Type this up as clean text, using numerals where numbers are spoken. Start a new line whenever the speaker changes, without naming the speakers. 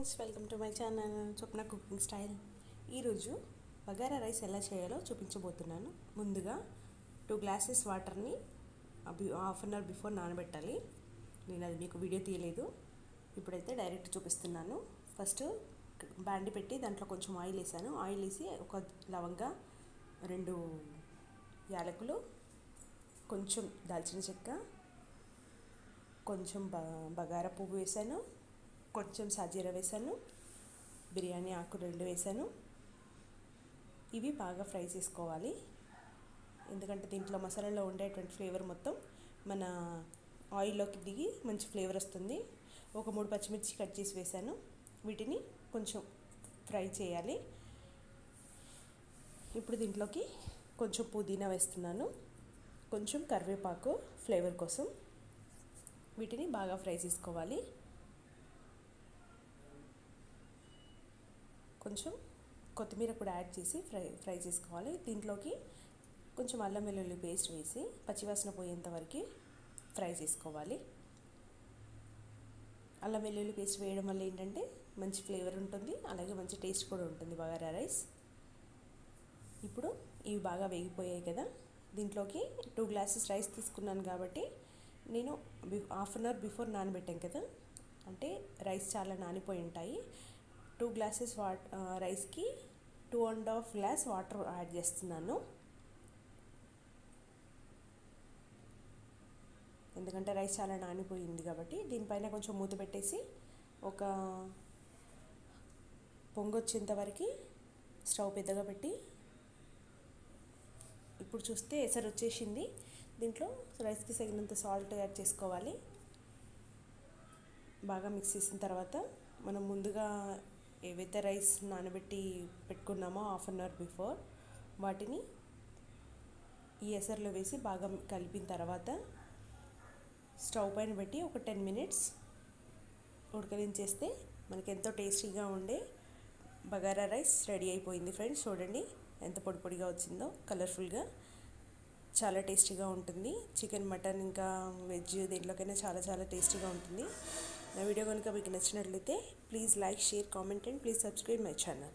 Friends, welcome to my channel Swapna cooking style. ఈరోజు bagara rice ఎలా చేయాలో చూపించబోతున్నాను. ముందుగా 2 గ్లాసెస్ వాటర్ని హాఫ్ అన్ అవర్ బిఫోర్ నానబెట్టాలి. నేను అది మీకు వీడియో తీయలేదు, ఇప్పుడైతే డైరెక్ట్ చూపిస్తున్నాను. ఫస్ట్ బాండి పెట్టి దాంట్లో కొంచెం ఆయిల్ వేసాను. ఆయిల్ వేసి ఒక లవంగా, 2 యాలకులు, కొంచెం దాల్చిన చెక్క, కొంచెం బగారా పువ్వు వేసాను, కొంచెం సాజీరా వేసాను, బిర్యానీ ఆకు 2 వేసాను. ఇవి బాగా ఫ్రై చేసుకోవాలి, ఎందుకంటే దీంట్లో మసాలాలో ఉండేటువంటి ఫ్లేవర్ మొత్తం మన ఆయిల్లోకి దిగి మంచి ఫ్లేవర్ వస్తుంది. ఒక 3 పచ్చిమిర్చి కట్ చేసి వేసాను. వీటిని కొంచెం ఫ్రై చేయాలి. ఇప్పుడు దీంట్లోకి కొంచెం పుదీనా వేస్తున్నాను, కొంచెం కరివేపాకు ఫ్లేవర్ కోసం. వీటిని బాగా ఫ్రై చేసుకోవాలి. కొంచెం కొత్తిమీర కూడా యాడ్ చేసి ఫ్రై చేసుకోవాలి. దీంట్లోకి కొంచెం అల్లం వెల్లుల్లి పేస్ట్ వేసి పచ్చివాసన పోయేంత వరకు ఫ్రై చేసుకోవాలి. అల్లం వెల్లుల్లి పేస్ట్ వేయడం వల్ల ఏంటంటే మంచి ఫ్లేవర్ ఉంటుంది, అలాగే మంచి టేస్ట్ కూడా ఉంటుంది బగారా రైస్. ఇప్పుడు ఇవి బాగా వేగిపోయాయి కదా, దీంట్లోకి 2 గ్లాసెస్ రైస్ తీసుకున్నాను కాబట్టి నేను హాఫ్ అన్ అవర్ బిఫోర్ నానబెట్టాను కదా, అంటే రైస్ చాలా నానిపోయి ఉంటాయి. 2 గ్లాసెస్ రైస్కి 2.5 గ్లాస్ వాటర్ యాడ్ చేస్తున్నాను, ఎందుకంటే రైస్ చాలా నానిపోయింది కాబట్టి. దీనిపైన కొంచెం మూత పెట్టేసి ఒక పొంగొచ్చేంత వరకు స్టవ్ పెద్దగా పెట్టి, ఇప్పుడు చూస్తే ఎసరు వచ్చేసింది. దీంట్లో రైస్కి తగినంత సాల్ట్ యాడ్ చేసుకోవాలి. బాగా మిక్స్ చేసిన తర్వాత మనం ముందుగా ఏవైతే రైస్ నానబెట్టి పెట్టుకున్నామో హాఫ్ అన్ అవర్ బిఫోర్, వాటిని ఈ ఎసర్లో వేసి బాగా కలిపిన తర్వాత స్టవ్ పైన పెట్టి ఒక 10 మినిట్స్ ఉడకలించేస్తే మనకి ఎంతో టేస్టీగా ఉండే బగారా రైస్ రెడీ అయిపోయింది. ఫ్రెండ్స్ చూడండి ఎంత పొడి పొడిగా వచ్చిందో, కలర్ఫుల్గా, చాలా టేస్టీగా ఉంటుంది. చికెన్, మటన్, ఇంకా వెజ్ దేంట్లోకైనా చాలా చాలా టేస్టీగా ఉంటుంది. నా వీడియో కనుక మీకు నచ్చినట్లయితే please like, share, comment and please subscribe my channel.